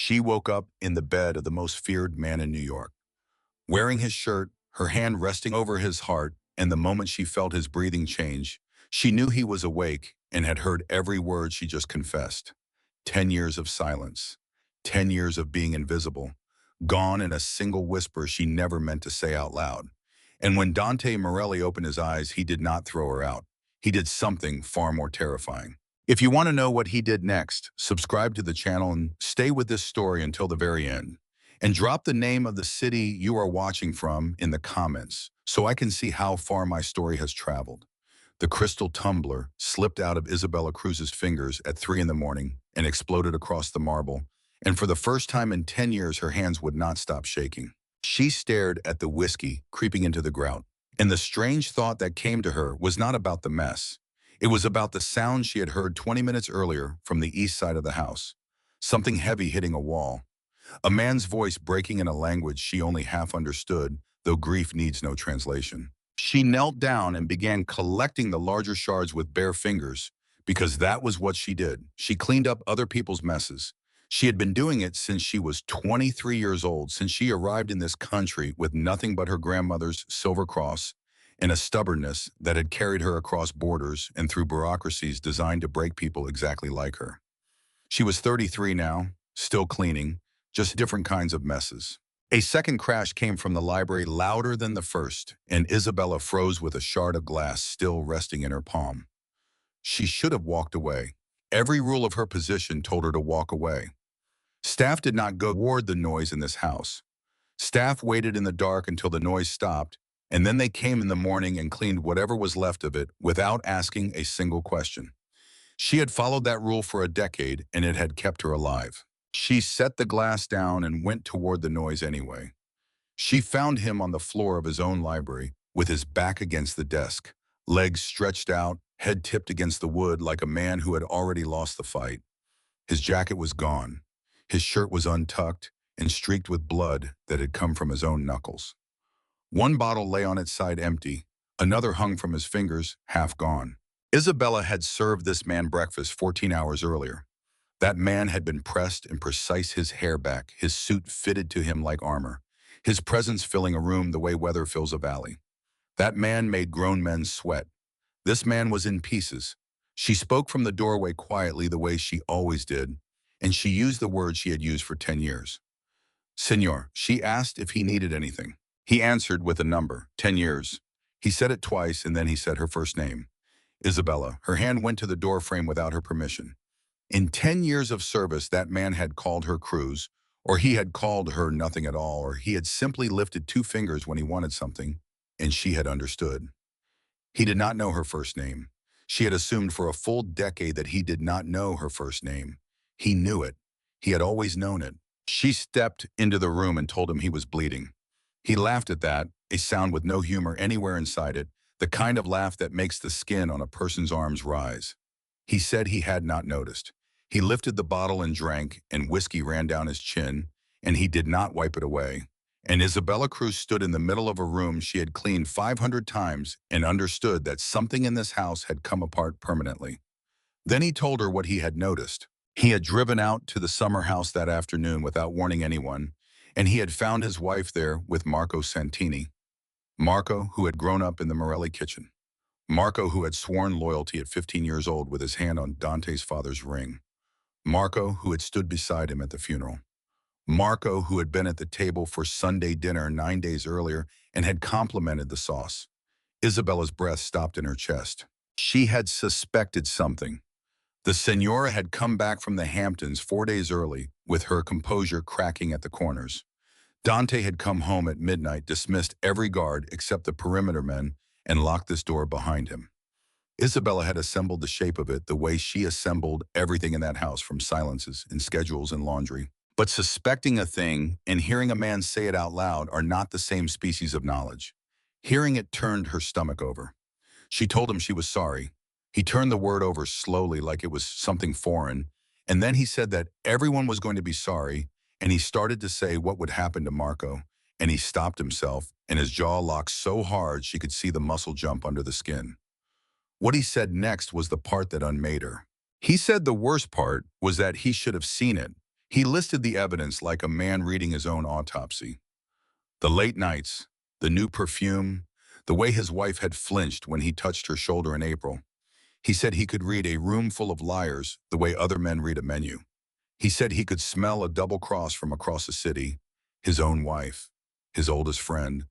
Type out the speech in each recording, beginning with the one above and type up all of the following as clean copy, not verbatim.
She woke up in the bed of the most feared man in New York, wearing his shirt, her hand resting over his heart, and the moment she felt his breathing change, she knew he was awake and had heard every word she just confessed. 10 years of silence, 10 years of being invisible, gone in a single whisper she never meant to say out loud. And when Dante Morelli opened his eyes, he did not throw her out. He did something far more terrifying. If you want to know what he did next, subscribe to the channel and stay with this story until the very end. And drop the name of the city you are watching from in the comments so I can see how far my story has traveled. The crystal tumbler slipped out of Isabella Cruz's fingers at 3 in the morning and exploded across the marble, and for the first time in 10 years her hands would not stop shaking. She stared at the whiskey creeping into the grout, and the strange thought that came to her was not about the mess. It was about the sound she had heard 20 minutes earlier from the east side of the house. Something heavy hitting a wall. A man's voice breaking in a language she only half understood, though grief needs no translation. She knelt down and began collecting the larger shards with bare fingers, because that was what she did. She cleaned up other people's messes. She had been doing it since she was 23 years old, since she arrived in this country with nothing but her grandmother's silver cross and a stubbornness that had carried her across borders and through bureaucracies designed to break people exactly like her. She was 33 now, still cleaning, just different kinds of messes. A second crash came from the library, louder than the first, and Isabella froze with a shard of glass still resting in her palm. She should have walked away. Every rule of her position told her to walk away. Staff did not go toward the noise in this house. Staff waited in the dark until the noise stopped, and then they came in the morning and cleaned whatever was left of it without asking a single question. She had followed that rule for a decade, and it had kept her alive. She set the glass down and went toward the noise anyway. She found him on the floor of his own library, with his back against the desk, legs stretched out, head tipped against the wood like a man who had already lost the fight. His jacket was gone. His shirt was untucked and streaked with blood that had come from his own knuckles. One bottle lay on its side empty, another hung from his fingers, half gone. Isabella had served this man breakfast 14 hours earlier. That man had been pressed and precise, his hair back, his suit fitted to him like armor, his presence filling a room the way weather fills a valley. That man made grown men sweat. This man was in pieces. She spoke from the doorway quietly the way she always did, and she used the words she had used for 10 years. Senor, she asked if he needed anything. He answered with a number, 10 years. He said it twice, and then he said her first name. Isabella. Her hand went to the door frame without her permission. In 10 years of service, that man had called her Cruz, or he had called her nothing at all, or he had simply lifted 2 fingers when he wanted something, and she had understood. He did not know her first name. She had assumed for a full decade that he did not know her first name. He knew it. He had always known it. She stepped into the room and told him he was bleeding. He laughed at that, a sound with no humor anywhere inside it, the kind of laugh that makes the skin on a person's arms rise. He said he had not noticed. He lifted the bottle and drank, and whiskey ran down his chin, and he did not wipe it away. And Isabella Cruz stood in the middle of a room she had cleaned 500 times and understood that something in this house had come apart permanently. Then he told her what he had noticed. He had driven out to the summer house that afternoon without warning anyone, and he had found his wife there with Marco Santini. Marco, who had grown up in the Morelli kitchen. Marco, who had sworn loyalty at 15 years old with his hand on Dante's father's ring. Marco, who had stood beside him at the funeral. Marco, who had been at the table for Sunday dinner 9 days earlier and had complimented the sauce. Isabella's breath stopped in her chest. She had suspected something. The Senora had come back from the Hamptons 4 days early, with her composure cracking at the corners. Dante had come home at midnight, dismissed every guard except the perimeter men, and locked this door behind him. Isabella had assembled the shape of it the way she assembled everything in that house, from silences and schedules and laundry. But suspecting a thing and hearing a man say it out loud are not the same species of knowledge. Hearing it turned her stomach over. She told him she was sorry. He turned the word over slowly like it was something foreign, and then he said that everyone was going to be sorry, and he started to say what would happen to Marco, and he stopped himself, and his jaw locked so hard she could see the muscle jump under the skin. What he said next was the part that unmade her. He said the worst part was that he should have seen it. He listed the evidence like a man reading his own autopsy. The late nights, the new perfume, the way his wife had flinched when he touched her shoulder in April. He said he could read a room full of liars the way other men read a menu. He said he could smell a double cross from across the city, his own wife, his oldest friend,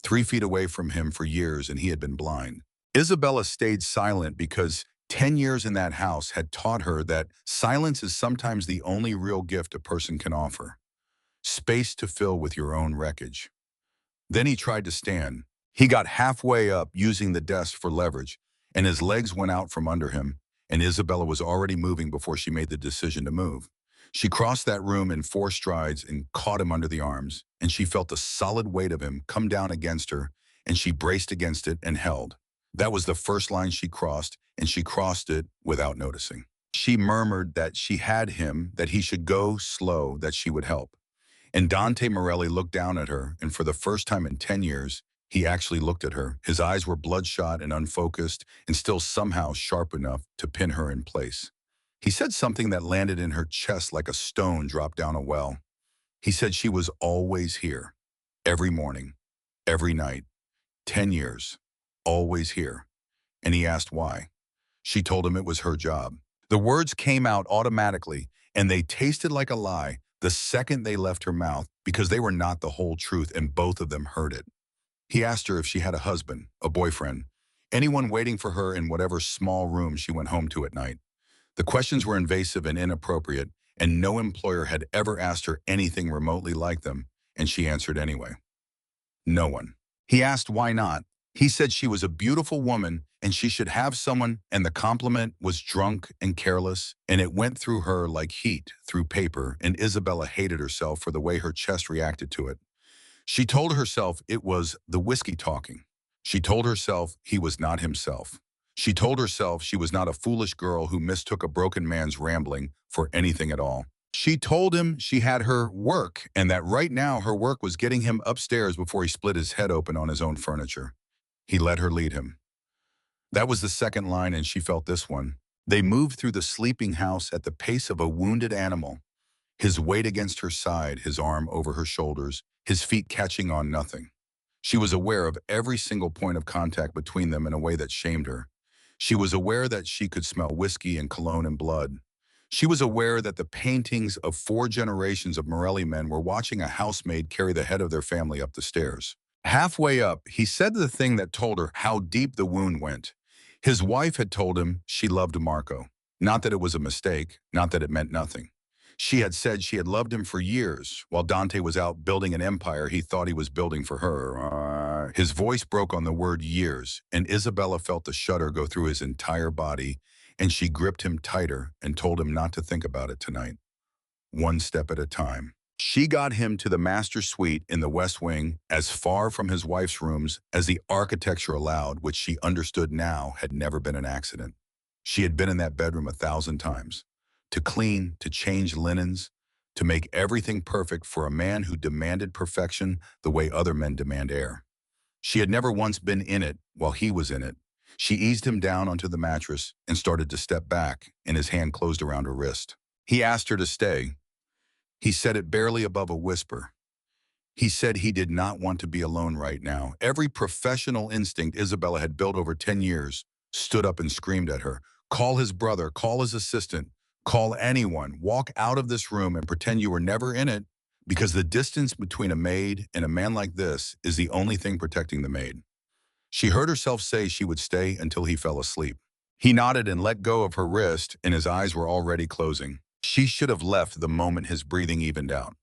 3 feet away from him for years, and he had been blind. Isabella stayed silent because 10 years in that house had taught her that silence is sometimes the only real gift a person can offer. Space to fill with your own wreckage. Then he tried to stand. He got halfway up using the desk for leverage, and his legs went out from under him, and Isabella was already moving before she made the decision to move. She crossed that room in 4 strides and caught him under the arms, and she felt the solid weight of him come down against her, and she braced against it and held. That was the first line she crossed, and she crossed it without noticing. She murmured that she had him, that he should go slow, that she would help. And Dante Morelli looked down at her, and for the first time in 10 years, he actually looked at her. His eyes were bloodshot and unfocused, and still somehow sharp enough to pin her in place. He said something that landed in her chest like a stone dropped down a well. He said she was always here, every morning, every night, 10 years, always here. And he asked why. She told him it was her job. The words came out automatically, and they tasted like a lie the second they left her mouth because they were not the whole truth, and both of them heard it. He asked her if she had a husband, a boyfriend, anyone waiting for her in whatever small room she went home to at night. The questions were invasive and inappropriate, and no employer had ever asked her anything remotely like them, and she answered anyway. No one. He asked why not. He said she was a beautiful woman and she should have someone, and the compliment was drunk and careless, and it went through her like heat through paper, and Isabella hated herself for the way her chest reacted to it. She told herself it was the whiskey talking. She told herself he was not himself. She told herself she was not a foolish girl who mistook a broken man's rambling for anything at all. She told him she had her work and that right now her work was getting him upstairs before he split his head open on his own furniture. He let her lead him. That was the second line, and she felt this one. They moved through the sleeping house at the pace of a wounded animal, his weight against her side, his arm over her shoulders, his feet catching on nothing. She was aware of every single point of contact between them in a way that shamed her. She was aware that she could smell whiskey and cologne and blood. She was aware that the paintings of 4 generations of Morelli men were watching a housemaid carry the head of their family up the stairs. Halfway up, he said the thing that told her how deep the wound went. His wife had told him she loved Marco. Not that it was a mistake, not that it meant nothing. She had said she had loved him for years. While Dante was out building an empire he thought he was building for her. His voice broke on the word years, and Isabella felt the shudder go through his entire body, and she gripped him tighter and told him not to think about it tonight. One step at a time. She got him to the master suite in the West Wing, as far from his wife's rooms as the architecture allowed, which she understood now had never been an accident. She had been in that bedroom 1,000 times. To clean, to change linens, to make everything perfect for a man who demanded perfection the way other men demand air. She had never once been in it while he was in it. She eased him down onto the mattress and started to step back, and his hand closed around her wrist. He asked her to stay. He said it barely above a whisper. He said he did not want to be alone right now. Every professional instinct Isabella had built over 10 years stood up and screamed at her. Call his brother, call his assistant, call anyone. Walk out of this room and pretend you were never in it, because the distance between a maid and a man like this is the only thing protecting the maid. She heard herself say she would stay until he fell asleep. He nodded and let go of her wrist, and his eyes were already closing. She should have left the moment his breathing evened out.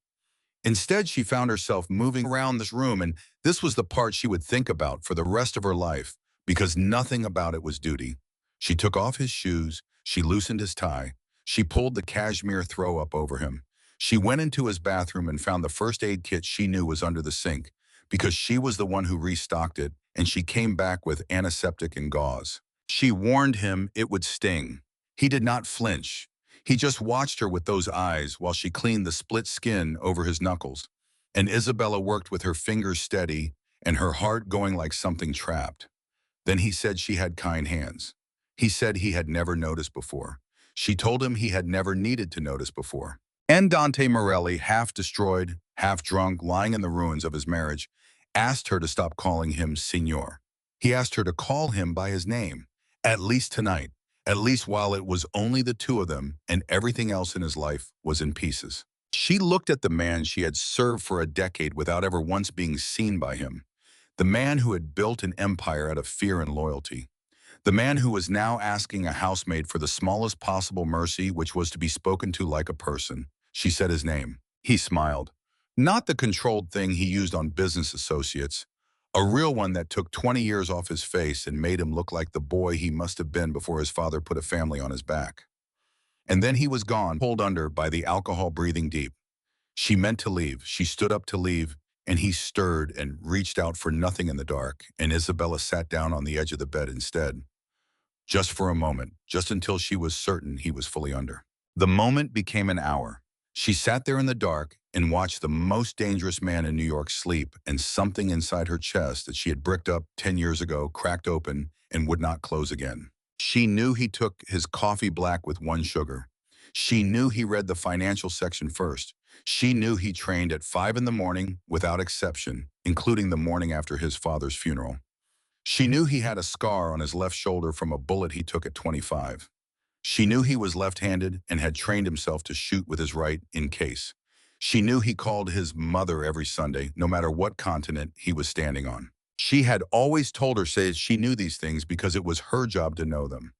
Instead, she found herself moving around this room, and this was the part she would think about for the rest of her life, because nothing about it was duty. She took off his shoes, she loosened his tie, she pulled the cashmere throw up over him. She went into his bathroom and found the first aid kit she knew was under the sink, because she was the one who restocked it, and she came back with antiseptic and gauze. She warned him it would sting. He did not flinch. He just watched her with those eyes while she cleaned the split skin over his knuckles. And Isabella worked with her fingers steady and her heart going like something trapped. Then he said she had kind hands. He said he had never noticed before. She told him he had never needed to notice before. And Dante Morelli, half destroyed, half drunk, lying in the ruins of his marriage, asked her to stop calling him Signor. He asked her to call him by his name, at least tonight, at least while it was only the two of them and everything else in his life was in pieces. She looked at the man she had served for a decade without ever once being seen by him, the man who had built an empire out of fear and loyalty. The man who was now asking a housemaid for the smallest possible mercy, which was to be spoken to like a person. She said his name. He smiled. Not the controlled thing he used on business associates, a real one that took 20 years off his face and made him look like the boy he must have been before his father put a family on his back. And then he was gone, pulled under by the alcohol breathing deep. She meant to leave. She stood up to leave, and he stirred and reached out for nothing in the dark, and Isabella sat down on the edge of the bed instead. Just for a moment, just until she was certain he was fully under. The moment became an hour. She sat there in the dark and watched the most dangerous man in New York sleep, and something inside her chest that she had bricked up 10 years ago cracked open and would not close again. She knew he took his coffee black with one sugar. She knew he read the financial section first. She knew he trained at 5 in the morning without exception, including the morning after his father's funeral. She knew he had a scar on his left shoulder from a bullet he took at 25. She knew he was left-handed and had trained himself to shoot with his right in case. She knew he called his mother every Sunday, no matter what continent he was standing on. She had always told her she knew these things because it was her job to know them.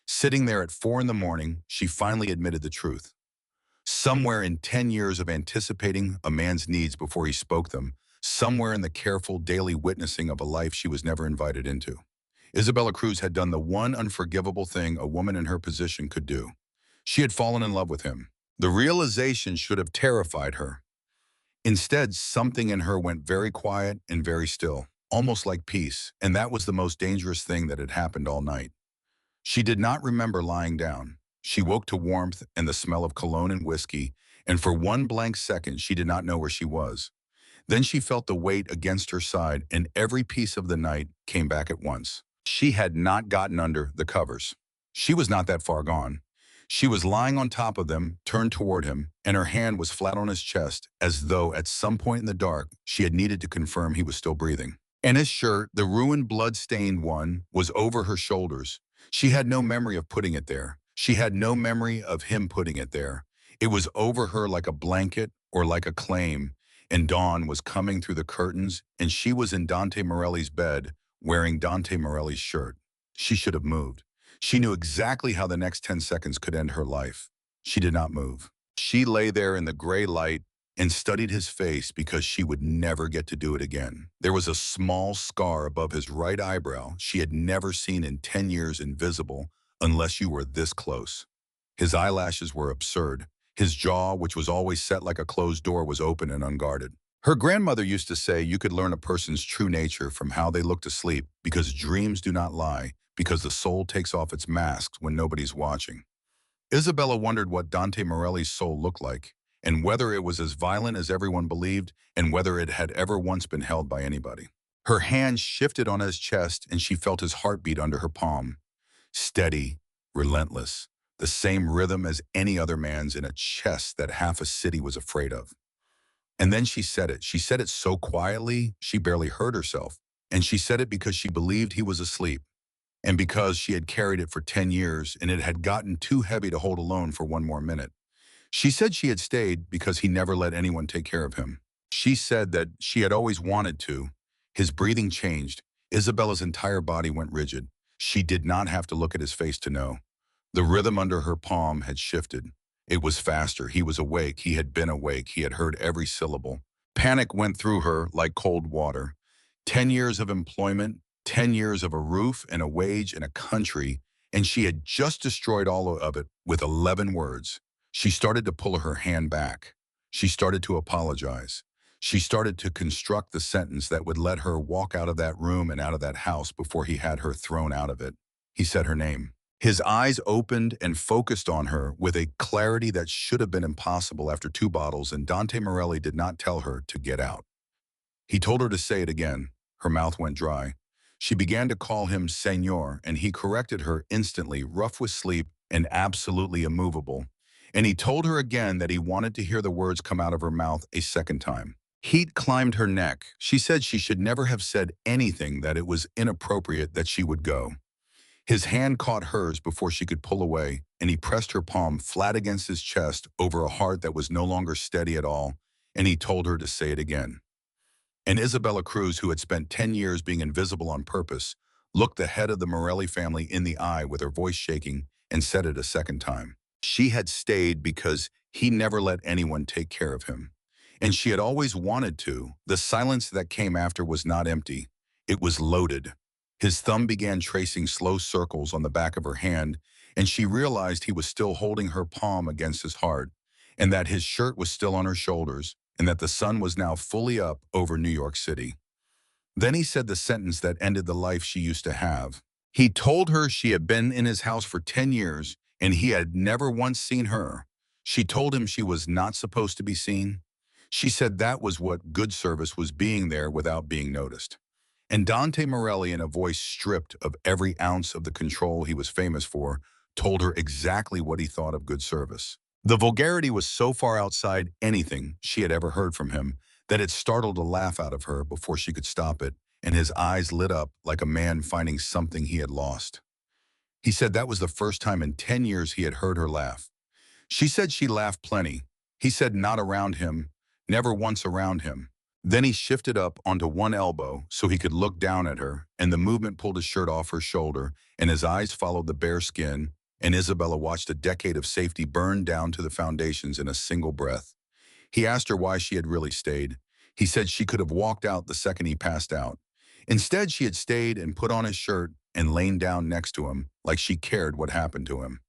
Sitting there at 4 in the morning, she finally admitted the truth. Somewhere in 10 years of anticipating a man's needs before he spoke them, somewhere in the careful daily witnessing of a life she was never invited into, Isabella Cruz had done the one unforgivable thing a woman in her position could do. She had fallen in love with him. The realization should have terrified her. Instead, something in her went very quiet and very still, almost like peace, and that was the most dangerous thing that had happened all night. She did not remember lying down. She woke to warmth and the smell of cologne and whiskey, and for one blank second she did not know where she was. Then she felt the weight against her side, and every piece of the night came back at once. She had not gotten under the covers. She was not that far gone. She was lying on top of them, turned toward him, and her hand was flat on his chest, as though at some point in the dark she had needed to confirm he was still breathing. And his shirt, the ruined blood-stained one, was over her shoulders. She had no memory of putting it there. She had no memory of him putting it there. It was over her like a blanket or like a claim, and dawn was coming through the curtains, and she was in Dante Morelli's bed, wearing Dante Morelli's shirt. She should have moved. She knew exactly how the next 10 seconds could end her life. She did not move. She lay there in the gray light and studied his face because she would never get to do it again. There was a small scar above his right eyebrow she had never seen in 10 years, invisible unless you were this close. His eyelashes were absurd. His jaw, which was always set like a closed door, was open and unguarded. Her grandmother used to say you could learn a person's true nature from how they look to sleep because dreams do not lie, because the soul takes off its masks when nobody's watching. Isabella wondered what Dante Morelli's soul looked like, and whether it was as violent as everyone believed, and whether it had ever once been held by anybody. Her hand shifted on his chest, and she felt his heartbeat under her palm. Steady, relentless, the same rhythm as any other man's in a chest that half a city was afraid of. And then she said it. She said it so quietly, she barely heard herself. And she said it because she believed he was asleep, and because she had carried it for 10 years and it had gotten too heavy to hold alone for one more minute. She said she had stayed because he never let anyone take care of him. She said that she had always wanted to. His breathing changed. Isabella's entire body went rigid. She did not have to look at his face to know. The rhythm under her palm had shifted. It was faster. He was awake. He had been awake. He had heard every syllable. Panic went through her like cold water. 10 years of employment, 10 years of a roof and a wage and a country, and she had just destroyed all of it with 11 words. She started to pull her hand back. She started to apologize. She started to construct the sentence that would let her walk out of that room and out of that house before he had her thrown out of it. He said her name. His eyes opened and focused on her with a clarity that should have been impossible after 2 bottles, and Dante Morelli did not tell her to get out. He told her to say it again. Her mouth went dry. She began to call him Senor, and he corrected her instantly, rough with sleep and absolutely immovable. And he told her again that he wanted to hear the words come out of her mouth a second time. Heat climbed her neck. She said she should never have said anything, that it was inappropriate, that she would go. His hand caught hers before she could pull away, and he pressed her palm flat against his chest over a heart that was no longer steady at all, and he told her to say it again. And Isabella Cruz, who had spent 10 years being invisible on purpose, looked the head of the Morelli family in the eye with her voice shaking and said it a second time. She had stayed because he never let anyone take care of him. And she had always wanted to. The silence that came after was not empty. It was loaded. His thumb began tracing slow circles on the back of her hand, and she realized he was still holding her palm against his heart, and that his shirt was still on her shoulders, and that the sun was now fully up over New York City. Then he said the sentence that ended the life she used to have. He told her she had been in his house for 10 years, and he had never once seen her. She told him she was not supposed to be seen. She said that was what good service was, being there without being noticed. And Dante Morelli, in a voice stripped of every ounce of the control he was famous for, told her exactly what he thought of good service. The vulgarity was so far outside anything she had ever heard from him that it startled a laugh out of her before she could stop it, and his eyes lit up like a man finding something he had lost. He said that was the first time in 10 years he had heard her laugh. She said she laughed plenty. He said not around him, never once around him. Then he shifted up onto one elbow so he could look down at her, and the movement pulled his shirt off her shoulder, and his eyes followed the bare skin, and Isabella watched a decade of safety burn down to the foundations in a single breath. He asked her why she had really stayed. He said she could have walked out the second he passed out. Instead, she had stayed and put on his shirt and lain down next to him like she cared what happened to him.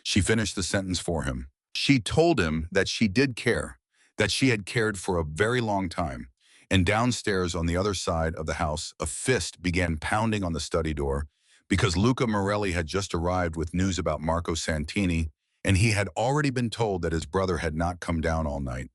She finished the sentence for him. She told him that she did care, that she had cared for a very long time. And downstairs on the other side of the house, a fist began pounding on the study door because Luca Morelli had just arrived with news about Marco Santini, and he had already been told that his brother had not come down all night.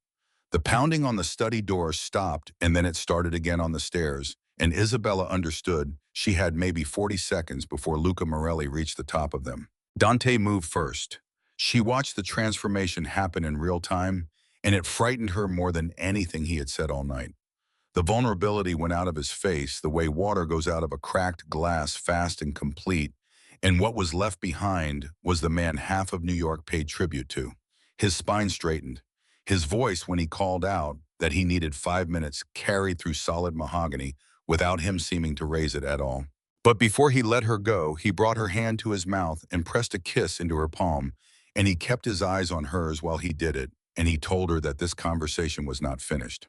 The pounding on the study door stopped, and then it started again on the stairs, and Isabella understood she had maybe 40 seconds before Luca Morelli reached the top of them. Dante moved first. She watched the transformation happen in real time, and it frightened her more than anything he had said all night. The vulnerability went out of his face the way water goes out of a cracked glass, fast and complete, and what was left behind was the man half of New York paid tribute to. His spine straightened. His voice, when he called out that he needed 5 minutes, carried through solid mahogany without him seeming to raise it at all. But before he let her go, he brought her hand to his mouth and pressed a kiss into her palm, and he kept his eyes on hers while he did it, and he told her that this conversation was not finished.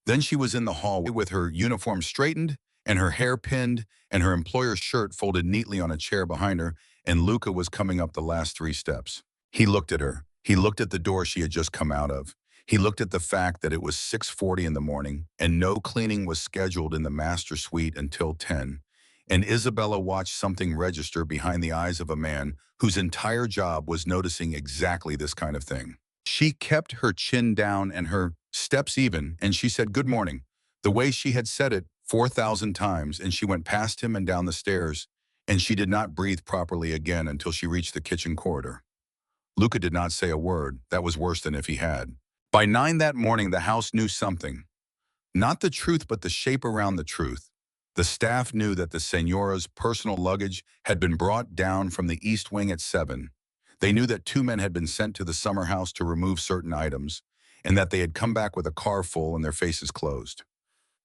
Then she was in the hall with her uniform straightened and her hair pinned and her employer's shirt folded neatly on a chair behind her, and Luca was coming up the last 3 steps. He looked at her. He looked at the door she had just come out of. He looked at the fact that it was 6:40 in the morning and no cleaning was scheduled in the master suite until 10. And Isabella watched something register behind the eyes of a man whose entire job was noticing exactly this kind of thing. She kept her chin down and her steps even, and she said, "Good morning," the way she had said it 4,000 times, and she went past him and down the stairs, and she did not breathe properly again until she reached the kitchen corridor. Luca did not say a word. That was worse than if he had. By 9 that morning, the house knew something. Not the truth, but the shape around the truth. The staff knew that the Senora's personal luggage had been brought down from the East Wing at 7. They knew that 2 men had been sent to the summer house to remove certain items, and that they had come back with a car full and their faces closed.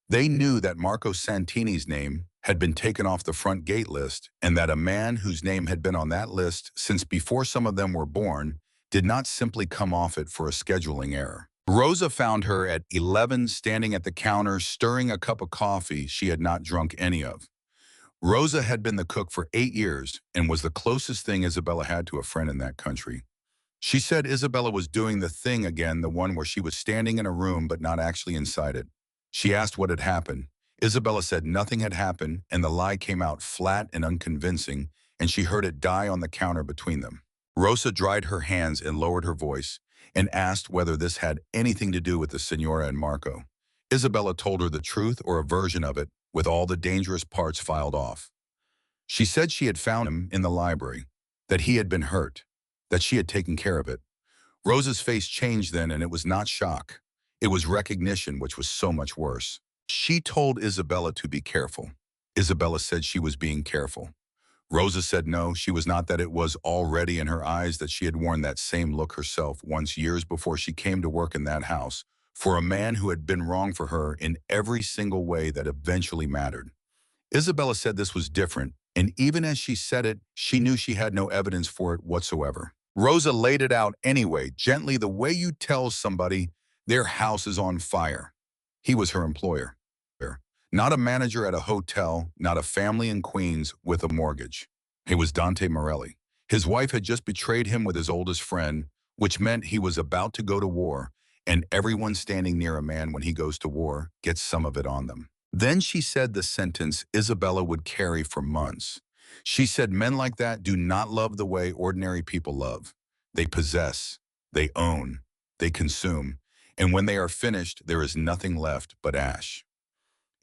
They knew that Marco Santini's name had been taken off the front gate list, and that a man whose name had been on that list since before some of them were born did not simply come off it for a scheduling error. Rosa found her at 11 standing at the counter stirring a cup of coffee she had not drunk any of. Rosa had been the cook for 8 years and was the closest thing Isabella had to a friend in that country. She said Isabella was doing the thing again, the one where she was standing in a room but not actually inside it. She asked what had happened. Isabella said nothing had happened, and the lie came out flat and unconvincing, and she heard it die on the counter between them. Rosa dried her hands and lowered her voice, and asked whether this had anything to do with the Senora and Marco. Isabella told her the truth, or a version of it, with all the dangerous parts filed off. She said she had found him in the library, that he had been hurt, that she had taken care of it. Rosa's face changed then, and it was not shock. It was recognition, which was so much worse. She told Isabella to be careful. Isabella said she was being careful. Rosa said no, she was not, that it was already in her eyes, that she had worn that same look herself once years before she came to work in that house for a man who had been wrong for her in every single way that eventually mattered. Isabella said this was different, and even as she said it, she knew she had no evidence for it whatsoever. Rosa laid it out anyway, gently, the way you tell somebody their house is on fire. He was her employer. Not a manager at a hotel, not a family in Queens with a mortgage. It was Dante Morelli. His wife had just betrayed him with his oldest friend, which meant he was about to go to war, and everyone standing near a man when he goes to war gets some of it on them. Then she said the sentence Isabella would carry for months. She said men like that do not love the way ordinary people love. They possess, they own, they consume, and when they are finished, there is nothing left but ash.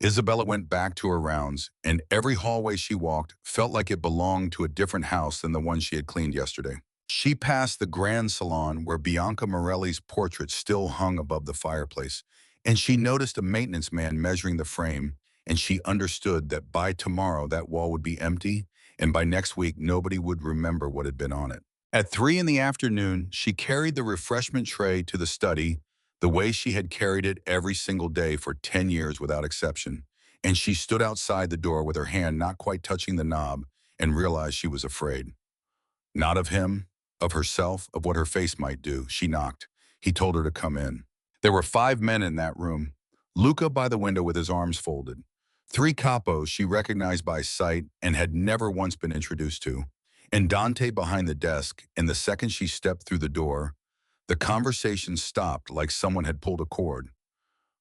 Isabella went back to her rounds, and every hallway she walked felt like it belonged to a different house than the one she had cleaned yesterday. She passed the grand salon where Bianca Morelli's portrait still hung above the fireplace, and she noticed a maintenance man measuring the frame, and she understood that by tomorrow that wall would be empty, and by next week nobody would remember what had been on it. At 3 in the afternoon, she carried the refreshment tray to the study the way she had carried it every single day for 10 years without exception, and she stood outside the door with her hand not quite touching the knob and realized she was afraid. Not of him, of herself, of what her face might do. She knocked. He told her to come in. There were 5 men in that room. Luca by the window with his arms folded. 3 capos she recognized by sight and had never once been introduced to. And Dante behind the desk, and the second she stepped through the door, the conversation stopped like someone had pulled a cord.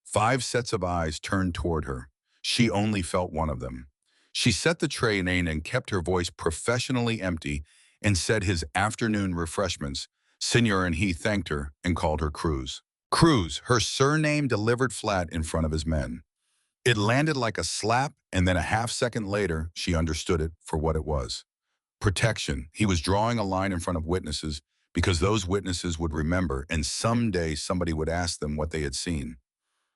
5 sets of eyes turned toward her. She only felt one of them. She set the tray in and kept her voice professionally empty and said his afternoon refreshments. Senor, and he thanked her and called her Cruz. Cruz, her surname delivered flat in front of his men. It landed like a slap, and then a half-second later, she understood it for what it was. Protection. He was drawing a line in front of witnesses because those witnesses would remember, and someday somebody would ask them what they had seen.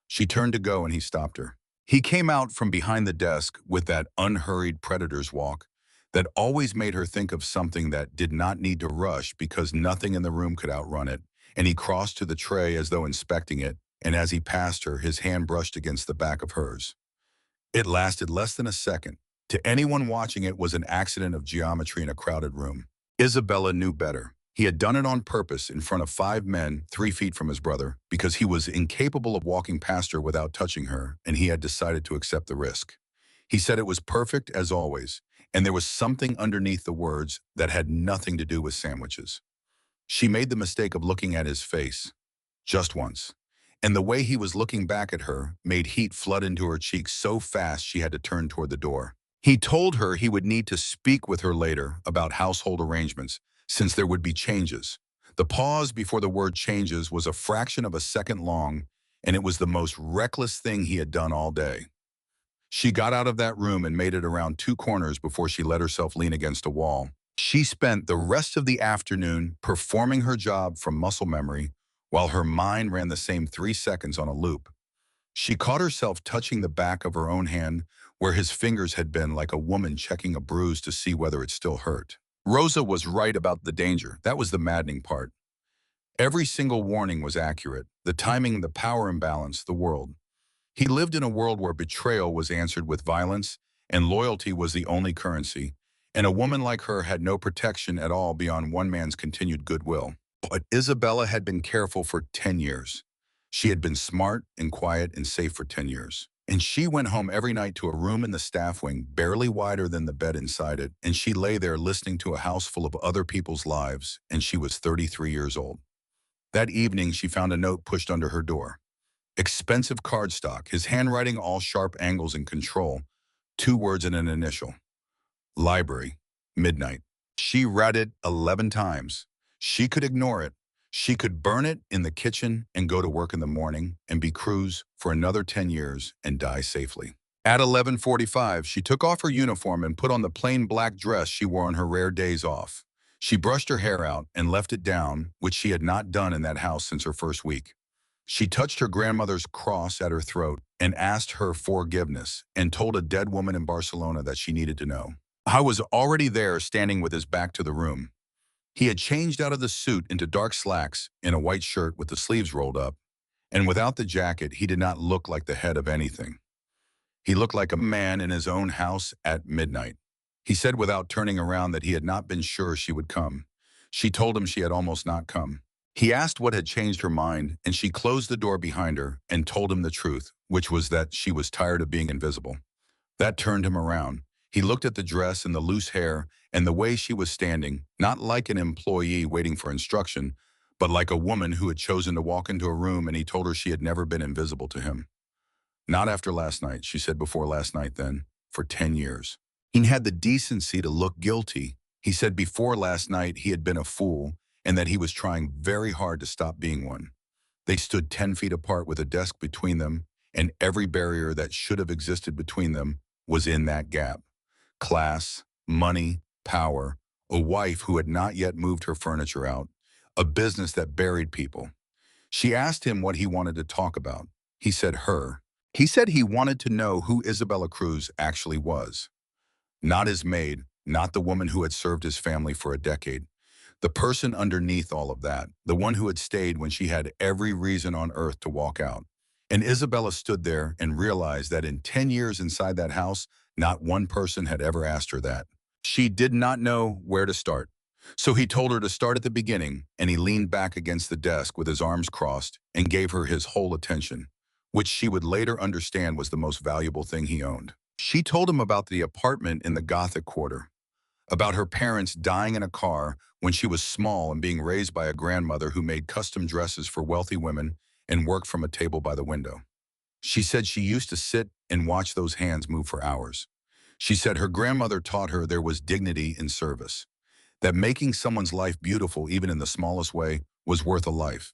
She turned to go, and he stopped her. He came out from behind the desk with that unhurried predator's walk that always made her think of something that did not need to rush because nothing in the room could outrun it, and he crossed to the tray as though inspecting it, and as he passed her, his hand brushed against the back of hers. It lasted less than a second. To anyone watching, it was an accident of geometry in a crowded room. Isabella knew better. He had done it on purpose in front of 5 men 3 feet from his brother because he was incapable of walking past her without touching her, and he had decided to accept the risk. He said it was perfect as always, and there was something underneath the words that had nothing to do with sandwiches. She made the mistake of looking at his face, just once, and the way he was looking back at her made heat flood into her cheeks so fast she had to turn toward the door. He told her he would need to speak with her later about household arrangements, since there would be changes. The pause before the word changes was a fraction of a second long, and it was the most reckless thing he had done all day. She got out of that room and made it around 2 corners before she let herself lean against a wall. She spent the rest of the afternoon performing her job from muscle memory while her mind ran the same 3 seconds on a loop. She caught herself touching the back of her own hand where his fingers had been, like a woman checking a bruise to see whether it still hurt. Rosa was right about the danger. That was the maddening part. Every single warning was accurate. The timing, the power imbalance, the world. He lived in a world where betrayal was answered with violence and loyalty was the only currency, and a woman like her had no protection at all beyond one man's continued goodwill. But Isabella had been careful for 10 years. She had been smart and quiet and safe for 10 years. And she went home every night to a room in the staff wing, barely wider than the bed inside it, and she lay there listening to a house full of other people's lives, and she was 33 years old. That evening, she found a note pushed under her door. Expensive cardstock, his handwriting all sharp angles and control, 2 words and an initial. Library, midnight. She read it 11 times. She could ignore it. She could burn it in the kitchen and go to work in the morning and be Cruz for another 10 years and die safely. At 11:45, she took off her uniform and put on the plain black dress she wore on her rare days off. She brushed her hair out and left it down, which she had not done in that house since her first week. She touched her grandmother's cross at her throat and asked her forgiveness and told a dead woman in Barcelona that she needed to know. I was already there standing with his back to the room. He had changed out of the suit into dark slacks and a white shirt with the sleeves rolled up, and without the jacket, he did not look like the head of anything. He looked like a man in his own house at midnight. He said without turning around that he had not been sure she would come. She told him she had almost not come. He asked what had changed her mind, and she closed the door behind her and told him the truth, which was that she was tired of being invisible. That turned him around. He looked at the dress and the loose hair and the way she was standing, not like an employee waiting for instruction, but like a woman who had chosen to walk into a room, and he told her she had never been invisible to him. Not after last night, she said before last night then, for 10 years. He had the decency to look guilty. He said before last night he had been a fool and that he was trying very hard to stop being one. They stood 10 feet apart with a desk between them, and every barrier that should have existed between them was in that gap. Class, money, power, a wife who had not yet moved her furniture out, a business that buried people. She asked him what he wanted to talk about. He said her. He said he wanted to know who Isabella Cruz actually was. Not his maid, not the woman who had served his family for a decade. The person underneath all of that, the one who had stayed when she had every reason on earth to walk out. And Isabella stood there and realized that in 10 years inside that house, not one person had ever asked her that. She did not know where to start. So he told her to start at the beginning, and he leaned back against the desk with his arms crossed and gave her his whole attention, which she would later understand was the most valuable thing he owned. She told him about the apartment in the Gothic Quarter, about her parents dying in a car when she was small and being raised by a grandmother who made custom dresses for wealthy women and worked from a table by the window. She said she used to sit and watch those hands move for hours. She said her grandmother taught her there was dignity in service, that making someone's life beautiful even in the smallest way was worth a life.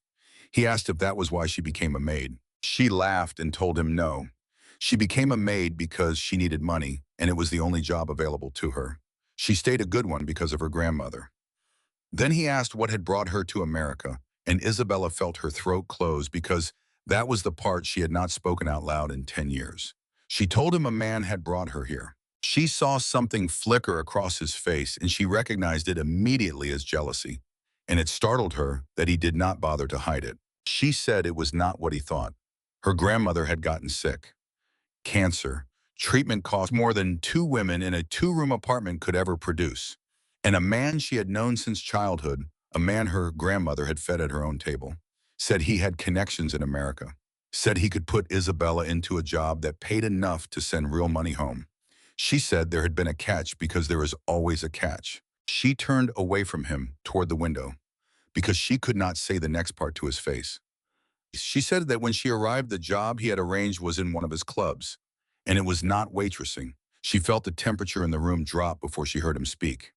He asked if that was why she became a maid. She laughed and told him no. She became a maid because she needed money, and it was the only job available to her. She stayed a good one because of her grandmother. Then he asked what had brought her to America, and Isabella felt her throat close because that was the part she had not spoken out loud in 10 years. She told him a man had brought her here. She saw something flicker across his face, and she recognized it immediately as jealousy, and it startled her that he did not bother to hide it. She said it was not what he thought. Her grandmother had gotten sick. Cancer. Treatment cost more than two women in a two-room apartment could ever produce. And a man she had known since childhood, a man her grandmother had fed at her own table, said he had connections in America, said he could put Isabella into a job that paid enough to send real money home. She said there had been a catch because there is always a catch. She turned away from him toward the window because she could not say the next part to his face. She said that when she arrived, the job he had arranged was in one of his clubs, and it was not waitressing. She felt the temperature in the room drop before she heard him speak.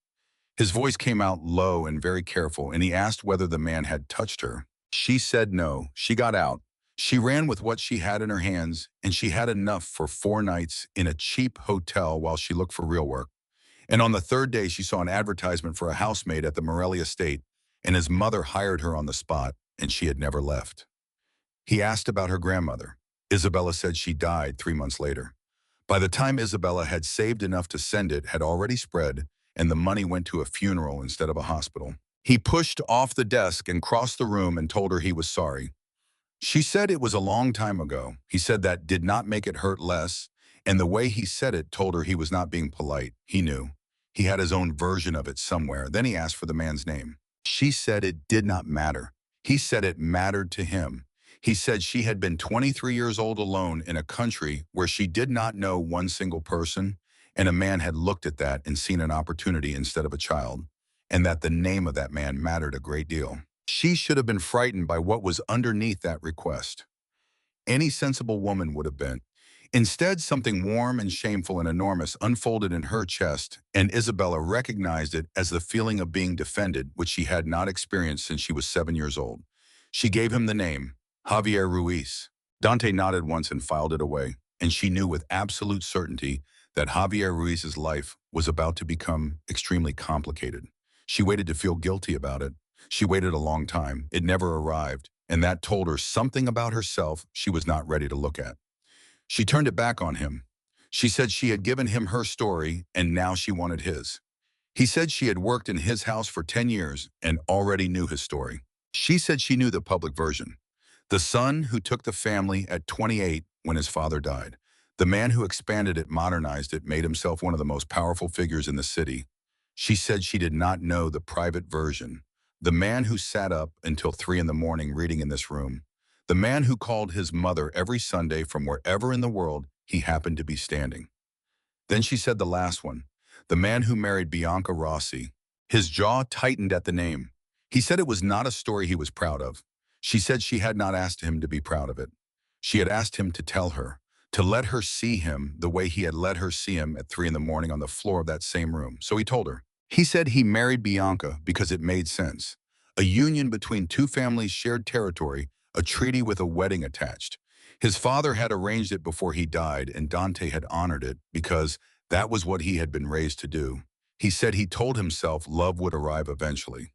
His voice came out low and very careful, and he asked whether the man had touched her. She said no. She got out. She ran with what she had in her hands, and she had enough for 4 nights in a cheap hotel while she looked for real work. And on the third day, she saw an advertisement for a housemaid at the Morelli estate, and his mother hired her on the spot, and she had never left. He asked about her grandmother. Isabella said she died 3 months later. By the time Isabella had saved enough to send it had already spread, and the money went to a funeral instead of a hospital. He pushed off the desk and crossed the room and told her he was sorry. She said it was a long time ago. He said that did not make it hurt less, and the way he said it told her he was not being polite. He knew. He had his own version of it somewhere. Then he asked for the man's name. She said it did not matter. He said it mattered to him. He said she had been 23 years old alone in a country where she did not know one single person, and a man had looked at that and seen an opportunity instead of a child, and that the name of that man mattered a great deal. She should have been frightened by what was underneath that request. Any sensible woman would have been. Instead, something warm and shameful and enormous unfolded in her chest, and Isabella recognized it as the feeling of being defended, which she had not experienced since she was 7 years old. She gave him the name, Javier Ruiz. Dante nodded once and filed it away, and she knew with absolute certainty that Javier Ruiz's life was about to become extremely complicated. She waited to feel guilty about it. She waited a long time. It never arrived, and that told her something about herself she was not ready to look at. She turned it back on him. She said she had given him her story, and now she wanted his. He said she had worked in his house for 10 years and already knew his story. She said she knew the public version. The son who took the family at 28 when his father died. The man who expanded it, modernized it, made himself one of the most powerful figures in the city. She said she did not know the private version. The man who sat up until 3 in the morning reading in this room. The man who called his mother every Sunday from wherever in the world he happened to be standing. Then she said the last one, the man who married Bianca Rossi. His jaw tightened at the name. He said it was not a story he was proud of. She said she had not asked him to be proud of it. She had asked him to tell her, to let her see him the way he had let her see him at 3 in the morning on the floor of that same room. So he told her. He said he married Bianca because it made sense. A union between two families shared territory, a treaty with a wedding attached. His father had arranged it before he died, and Dante had honored it because that was what he had been raised to do. He said he told himself love would arrive eventually.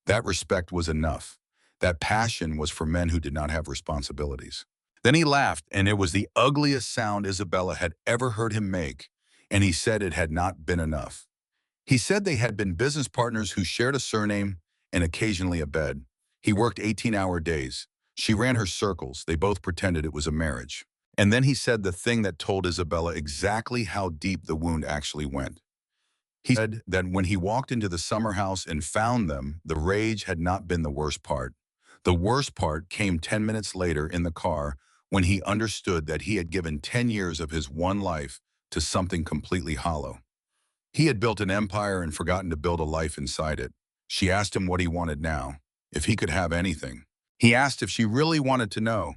That respect was enough. That passion was for men who did not have responsibilities. Then he laughed, and it was the ugliest sound Isabella had ever heard him make, and he said it had not been enough. He said they had been business partners who shared a surname and occasionally a bed. He worked 18-hour days. She ran her circles. They both pretended it was a marriage. And then he said the thing that told Isabella exactly how deep the wound actually went. He said that when he walked into the summer house and found them, the rage had not been the worst part. The worst part came 10 minutes later in the car when he understood that he had given 10 years of his one life to something completely hollow. He had built an empire and forgotten to build a life inside it. She asked him what he wanted now, if he could have anything. He asked if she really wanted to know,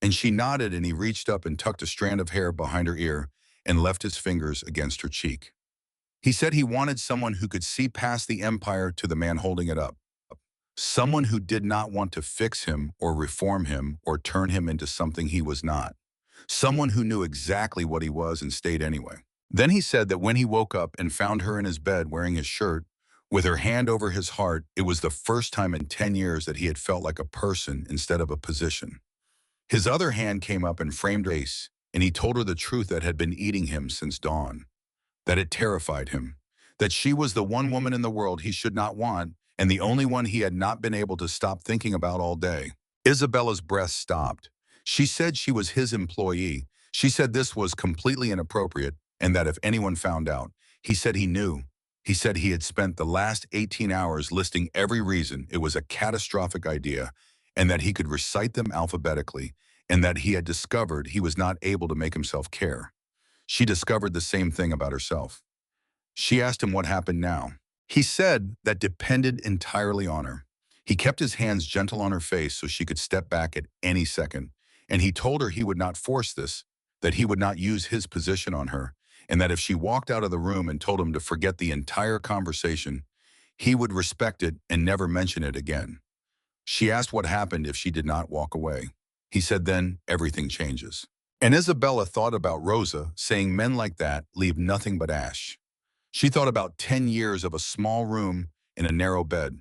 and she nodded, and he reached up and tucked a strand of hair behind her ear and left his fingers against her cheek. He said he wanted someone who could see past the empire to the man holding it up. Someone who did not want to fix him or reform him or turn him into something he was not. Someone who knew exactly what he was and stayed anyway. Then he said that when he woke up and found her in his bed wearing his shirt, with her hand over his heart, it was the first time in 10 years that he had felt like a person instead of a position. His other hand came up and framed her face, and he told her the truth that had been eating him since dawn. That it terrified him. That she was the one woman in the world he should not want, and the only one he had not been able to stop thinking about all day. Isabella's breath stopped. She said she was his employee. She said this was completely inappropriate, and that if anyone found out, he said he knew. He said he had spent the last 18 hours listing every reason it was a catastrophic idea, and that he could recite them alphabetically, and that he had discovered he was not able to make himself care. She discovered the same thing about herself. She asked him what happened now. He said that depended entirely on her. He kept his hands gentle on her face so she could step back at any second, and he told her he would not force this, that he would not use his position on her, and that if she walked out of the room and told him to forget the entire conversation, he would respect it and never mention it again. She asked what happened if she did not walk away. He said then everything changes. And Isabella thought about Rosa saying men like that leave nothing but ash. She thought about 10 years of a small room in a narrow bed.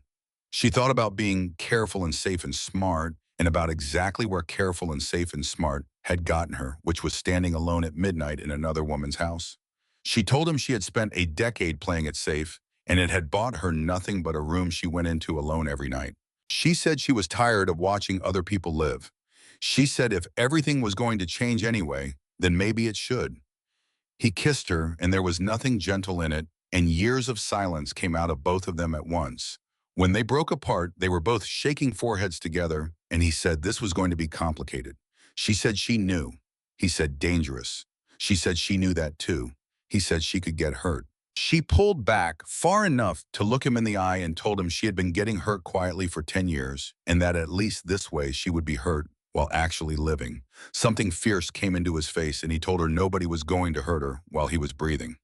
She thought about being careful and safe and smart, and about exactly where careful and safe and smart had gotten her, which was standing alone at midnight in another woman's house. She told him she had spent a decade playing it safe, and it had bought her nothing but a room she went into alone every night. She said she was tired of watching other people live. She said if everything was going to change anyway, then maybe it should. He kissed her, and there was nothing gentle in it, and years of silence came out of both of them at once. When they broke apart, they were both shaking foreheads together, and he said this was going to be complicated. She said she knew. He said dangerous. She said she knew that too. He said she could get hurt. She pulled back far enough to look him in the eye and told him she had been getting hurt quietly for 10 years, and that at least this way she would be hurt while actually living. Something fierce came into his face, and he told her nobody was going to hurt her while he was breathing.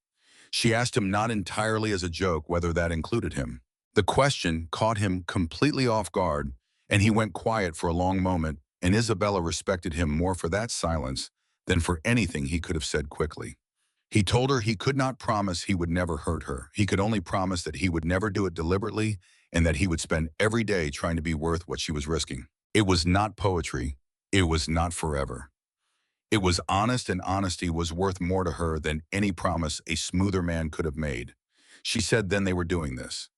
She asked him not entirely as a joke whether that included him. The question caught him completely off guard, and he went quiet for a long moment, and Isabella respected him more for that silence than for anything he could have said quickly. He told her he could not promise he would never hurt her. He could only promise that he would never do it deliberately and that he would spend every day trying to be worth what she was risking. It was not poetry. It was not forever. It was honest, and honesty was worth more to her than any promise a smoother man could have made. She said then they were doing this.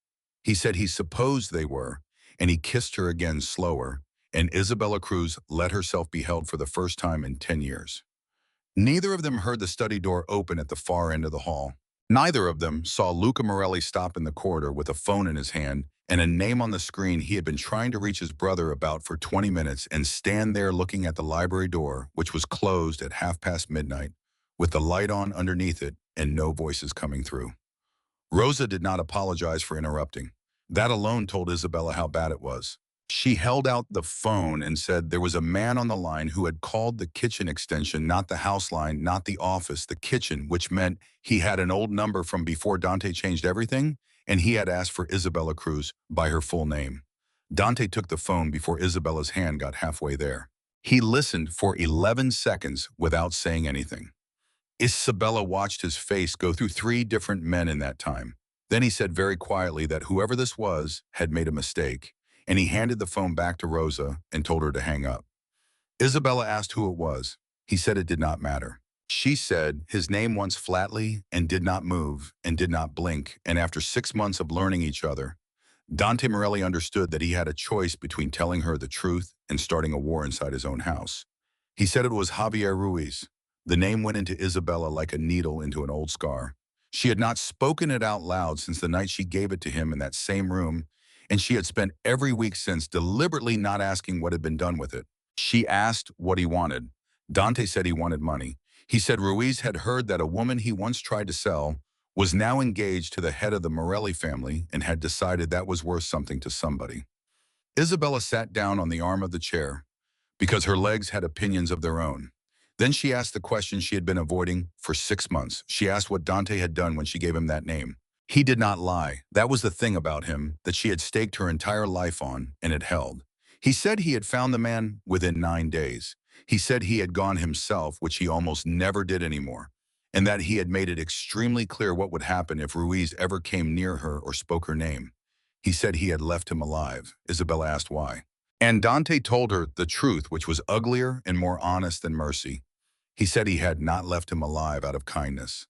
He said he supposed they were, and he kissed her again slower, and Isabella Cruz let herself be held for the first time in 10 years. Neither of them heard the study door open at the far end of the hall. Neither of them saw Luca Morelli stop in the corridor with a phone in his hand and a name on the screen he had been trying to reach his brother about for 20 minutes and stand there looking at the library door, which was closed at midnight, with the light on underneath it and no voices coming through. Rosa did not apologize for interrupting. That alone told Isabella how bad it was. She held out the phone and said there was a man on the line who had called the kitchen extension, not the house line, not the office, the kitchen, which meant he had an old number from before Dante changed everything, and he had asked for Isabella Cruz by her full name. Dante took the phone before Isabella's hand got halfway there. He listened for 11 seconds without saying anything. Isabella watched his face go through 3 different men in that time. Then he said very quietly that whoever this was had made a mistake, and he handed the phone back to Rosa and told her to hang up. Isabella asked who it was. He said it did not matter. She said his name once flatly and did not move and did not blink, and after 6 months of learning each other, Dante Morelli understood that he had a choice between telling her the truth and starting a war inside his own house. He said it was Javier Ruiz. The name went into Isabella like a needle into an old scar. She had not spoken it out loud since the night she gave it to him in that same room, and she had spent every week since deliberately not asking what had been done with it. She asked what he wanted. Dante said he wanted money. He said Ruiz had heard that a woman he once tried to sell was now engaged to the head of the Morelli family and had decided that was worth something to somebody. Isabella sat down on the arm of the chair because her legs had opinions of their own. Then she asked the question she had been avoiding for 6 months. She asked what Dante had done when she gave him that name. He did not lie. That was the thing about him that she had staked her entire life on, and it held. He said he had found the man within 9 days. He said he had gone himself, which he almost never did anymore, and that he had made it extremely clear what would happen if Ruiz ever came near her or spoke her name. He said he had left him alive. Isabella asked why. And Dante told her the truth, which was uglier and more honest than mercy. He said he had not left him alive out of kindness.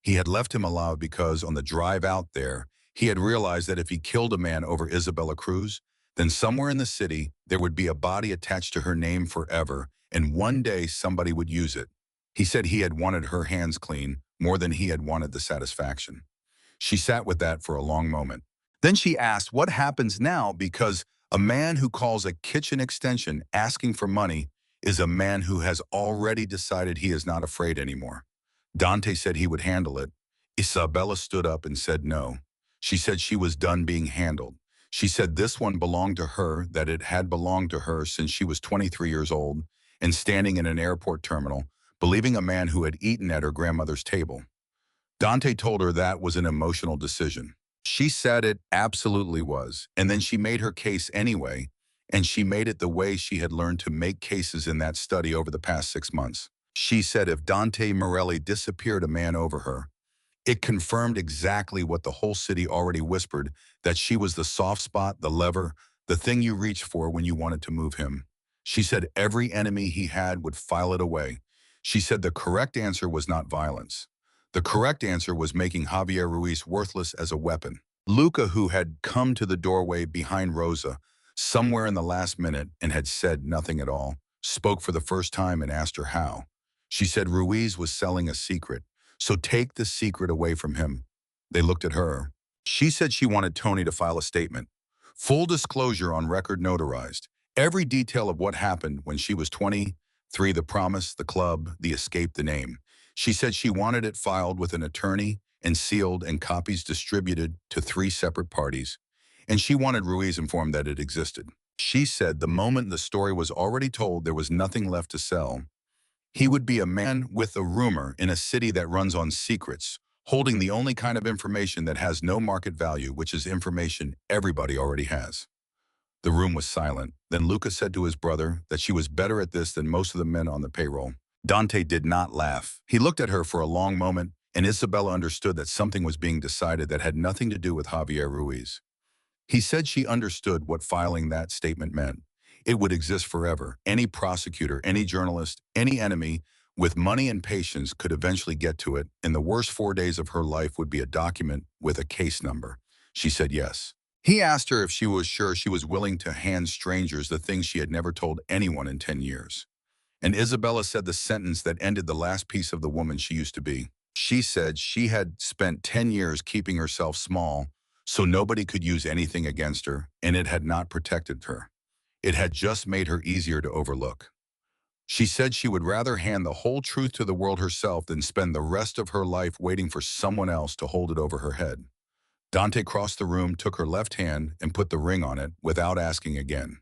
He had left him alive because on the drive out there, he had realized that if he killed a man over Isabella Cruz, then somewhere in the city, there would be a body attached to her name forever, and one day somebody would use it. He said he had wanted her hands clean more than he had wanted the satisfaction. She sat with that for a long moment. Then she asked what happens now, because a man who calls a kitchen extension asking for money is a man who has already decided he is not afraid anymore. Dante said he would handle it. Isabella stood up and said no. She said she was done being handled. She said this one belonged to her, that it had belonged to her since she was 23 years old and standing in an airport terminal, believing a man who had eaten at her grandmother's table. Dante told her that was an emotional decision. She said it absolutely was, and then she made her case anyway, and she made it the way she had learned to make cases in that study over the past 6 months. She said if Dante Morelli disappeared a man over her, it confirmed exactly what the whole city already whispered, that she was the soft spot, the lever, the thing you reached for when you wanted to move him. She said every enemy he had would file it away. She said the correct answer was not violence. The correct answer was making Javier Ruiz worthless as a weapon. Luca, who had come to the doorway behind Rosa, somewhere in the last minute and had said nothing at all, spoke for the first time and asked her how. She said Ruiz was selling a secret, so take the secret away from him. They looked at her. She said she wanted Tony to file a statement. Full disclosure on record notarized. Every detail of what happened when she was 23, the promise, the club, the escape, the name. She said she wanted it filed with an attorney and sealed and copies distributed to 3 separate parties. And she wanted Ruiz informed that it existed. She said the moment the story was already told, there was nothing left to sell. He would be a man with a rumor in a city that runs on secrets, holding the only kind of information that has no market value, which is information everybody already has. The room was silent. Then Luca said to his brother that she was better at this than most of the men on the payroll. Dante did not laugh. He looked at her for a long moment, and Isabella understood that something was being decided that had nothing to do with Javier Ruiz. He said she understood what filing that statement meant. It would exist forever. Any prosecutor, any journalist, any enemy with money and patience could eventually get to it, and the worst 4 days of her life would be a document with a case number. She said yes. He asked her if she was sure she was willing to hand strangers the things she had never told anyone in 10 years. And Isabella said the sentence that ended the last piece of the woman she used to be. She said she had spent 10 years keeping herself small so nobody could use anything against her, and it had not protected her. It had just made her easier to overlook. She said she would rather hand the whole truth to the world herself than spend the rest of her life waiting for someone else to hold it over her head. Dante crossed the room, took her left hand, and put the ring on it without asking again.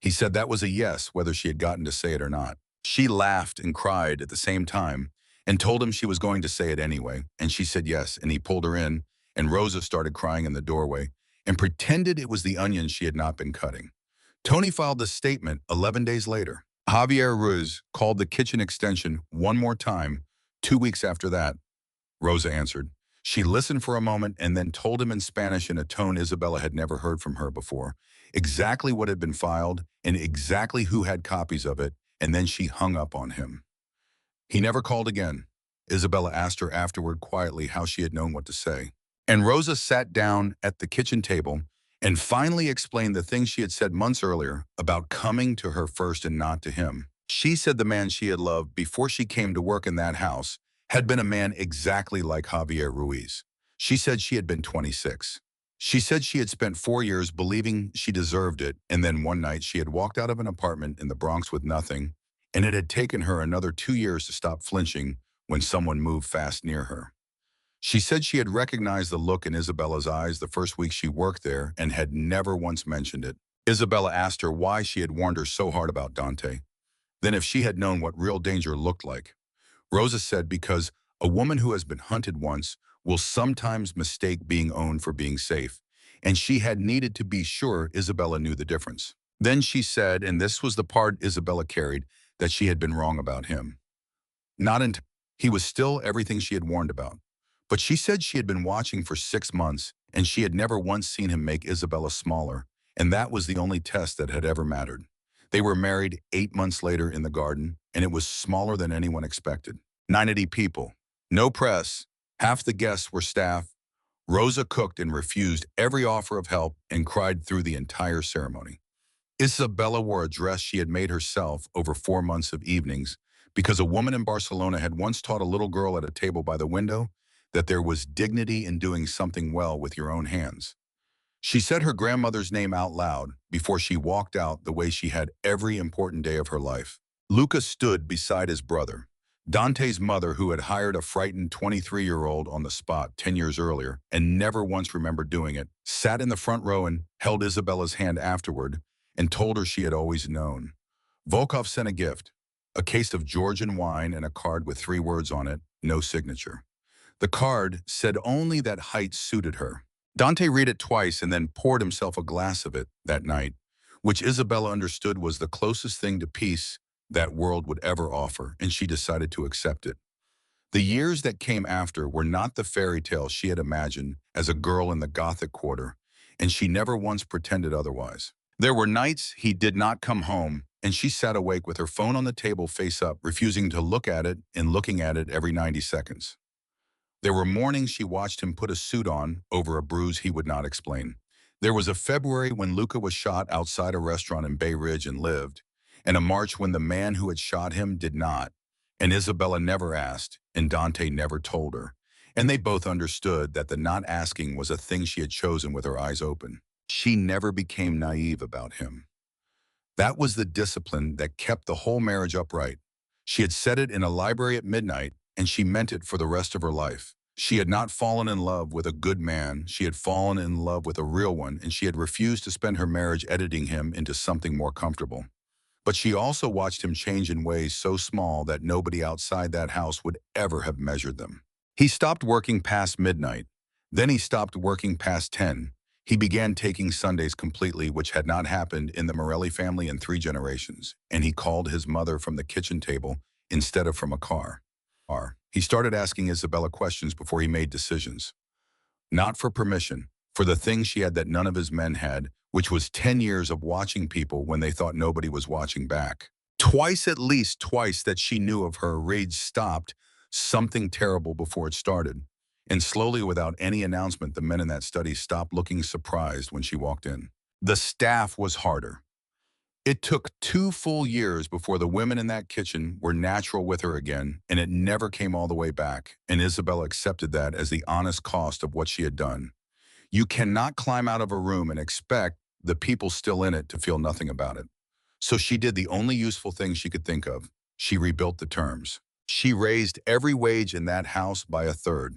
He said that was a yes, whether she had gotten to say it or not. She laughed and cried at the same time and told him she was going to say it anyway, and she said yes, and he pulled her in, and Rosa started crying in the doorway and pretended it was the onions she had not been cutting. Tony filed a statement 11 days later. Javier Ruiz called the kitchen extension one more time 2 weeks after that. Rosa answered. She listened for a moment and then told him in Spanish in a tone Isabella had never heard from her before, exactly what had been filed and exactly who had copies of it, and then she hung up on him. He never called again. Isabella asked her afterward quietly how she had known what to say. And Rosa sat down at the kitchen table and finally explained the things she had said months earlier about coming to her first and not to him. She said the man she had loved before she came to work in that house had been a man exactly like Javier Ruiz. She said she had been 26. She said she had spent 4 years believing she deserved it, and then one night she had walked out of an apartment in the Bronx with nothing, and it had taken her another 2 years to stop flinching when someone moved fast near her. She said she had recognized the look in Isabella's eyes the first week she worked there and had never once mentioned it. Isabella asked her why she had warned her so hard about Dante. Then if she had known what real danger looked like. Rosa said because a woman who has been hunted once will sometimes mistake being owned for being safe, and she had needed to be sure Isabella knew the difference. Then she said, and this was the part Isabella carried, that she had been wrong about him. Not until he was still everything she had warned about. But she said she had been watching for 6 months, and she had never once seen him make Isabella smaller, and that was the only test that had ever mattered. They were married 8 months later in the garden, and it was smaller than anyone expected. 90 people. No press. Half the guests were staff. Rosa cooked and refused every offer of help and cried through the entire ceremony. Isabella wore a dress she had made herself over 4 months of evenings because a woman in Barcelona had once taught a little girl at a table by the window that there was dignity in doing something well with your own hands. She said her grandmother's name out loud before she walked out the way she had every important day of her life. Luca stood beside his brother. Dante's mother, who had hired a frightened 23-year-old on the spot 10 years earlier and never once remembered doing it, sat in the front row and held Isabella's hand afterward and told her she had always known. Volkov sent a gift, a case of Georgian wine and a card with 3 words on it, no signature. The card said only that height suited her. Dante read it twice and then poured himself a glass of it that night, which Isabella understood was the closest thing to peace that world would ever offer, and she decided to accept it. The years that came after were not the fairy tale she had imagined as a girl in the Gothic Quarter, and she never once pretended otherwise. There were nights he did not come home, and she sat awake with her phone on the table face up, refusing to look at it and looking at it every 90 seconds. There were mornings she watched him put a suit on over a bruise he would not explain. There was a February when Luca was shot outside a restaurant in Bay Ridge and lived, and a March when the man who had shot him did not, and Isabella never asked, and Dante never told her. And they both understood that the not asking was a thing she had chosen with her eyes open. She never became naive about him. That was the discipline that kept the whole marriage upright. She had said it in a library at midnight, and she meant it for the rest of her life. She had not fallen in love with a good man, she had fallen in love with a real one, and she had refused to spend her marriage editing him into something more comfortable. But she also watched him change in ways so small that nobody outside that house would ever have measured them. He stopped working past midnight. Then he stopped working past 10. He began taking Sundays completely, which had not happened in the Morelli family in 3 generations, and he called his mother from the kitchen table instead of from a car. He started asking Isabella questions before he made decisions. Not for permission, for the thing she had that none of his men had, which was 10 years of watching people when they thought nobody was watching back. Twice, at least twice, that she knew of her rage stopped something terrible before it started. And slowly, without any announcement, the men in that study stopped looking surprised when she walked in. The staff was harder. It took 2 full years before the women in that kitchen were natural with her again, and it never came all the way back, and Isabella accepted that as the honest cost of what she had done. You cannot climb out of a room and expect the people still in it to feel nothing about it. So she did the only useful thing she could think of. She rebuilt the terms. She raised every wage in that house by a third.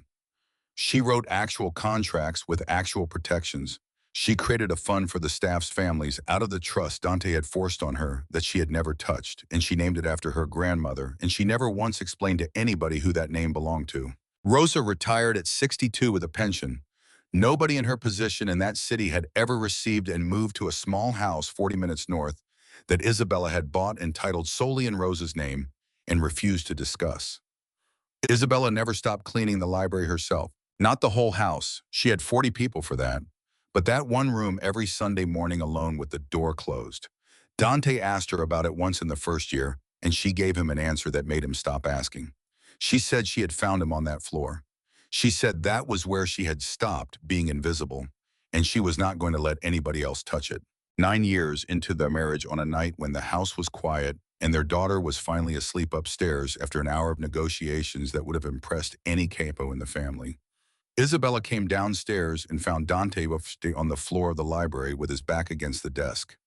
She wrote actual contracts with actual protections. She created a fund for the staff's families out of the trust Dante had forced on her that she had never touched, and she named it after her grandmother, and she never once explained to anybody who that name belonged to. Rosa retired at 62 with a pension. Nobody in her position in that city had ever received and moved to a small house 40 minutes north that Isabella had bought and titled solely in Rosa's name and refused to discuss. Isabella never stopped cleaning the library herself. Not the whole house. She had 40 people for that. But that one room every Sunday morning alone with the door closed. Dante asked her about it once in the first year, and she gave him an answer that made him stop asking. She said she had found him on that floor. She said that was where she had stopped being invisible, and she was not going to let anybody else touch it. 9 years into their marriage, on a night when the house was quiet and their daughter was finally asleep upstairs after an hour of negotiations that would have impressed any capo in the family, Isabella came downstairs and found Dante on the floor of the library with his back against the desk.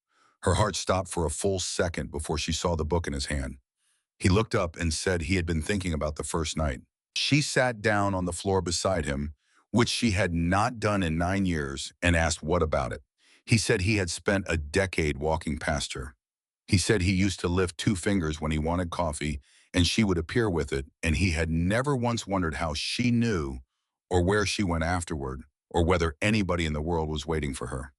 Her heart stopped for a full second before she saw the book in his hand. He looked up and said he had been thinking about the first night. She sat down on the floor beside him, which she had not done in 9 years, and asked what about it. He said he had spent a decade walking past her. He said he used to lift 2 fingers when he wanted coffee, and she would appear with it, and he had never once wondered how she knew or where she went afterward, or whether anybody in the world was waiting for her.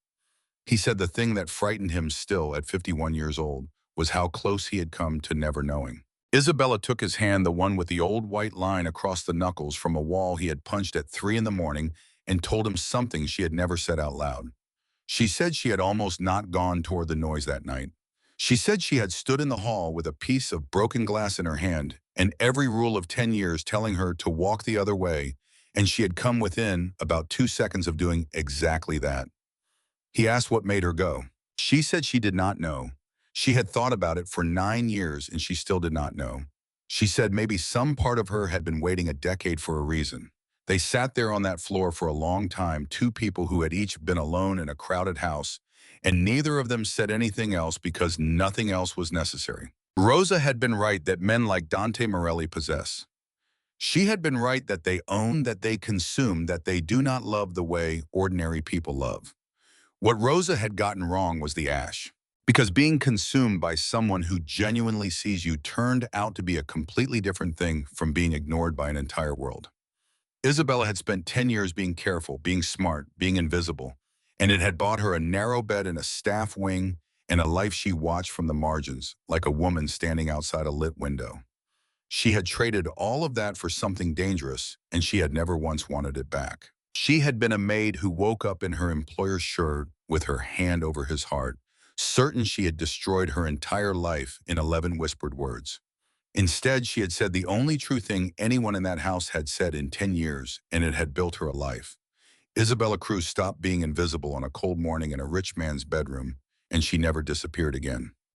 He said the thing that frightened him still at 51 years old was how close he had come to never knowing. Isabella took his hand, the one with the old white line across the knuckles from a wall he had punched at 3 in the morning, and told him something she had never said out loud. She said she had almost not gone toward the noise that night. She said she had stood in the hall with a piece of broken glass in her hand, and every rule of 10 years telling her to walk the other way, and she had come within about 2 seconds of doing exactly that. He asked what made her go. She said she did not know. She had thought about it for 9 years and she still did not know. She said maybe some part of her had been waiting a decade for a reason. They sat there on that floor for a long time, 2 people who had each been alone in a crowded house, and neither of them said anything else because nothing else was necessary. Rosa had been right that men like Dante Morelli possess. She had been right that they own, that they consume, that they do not love the way ordinary people love. What Rosa had gotten wrong was the ash. Because being consumed by someone who genuinely sees you turned out to be a completely different thing from being ignored by an entire world. Isabella had spent 10 years being careful, being smart, being invisible, and it had bought her a narrow bed in a staff wing and a life she watched from the margins, like a woman standing outside a lit window. She had traded all of that for something dangerous, and she had never once wanted it back. She had been a maid who woke up in her employer's shirt with her hand over his heart, certain she had destroyed her entire life in 11 whispered words. Instead, she had said the only true thing anyone in that house had said in 10 years, and it had built her a life. Isabella Cruz stopped being invisible on a cold morning in a rich man's bedroom, and she never disappeared again.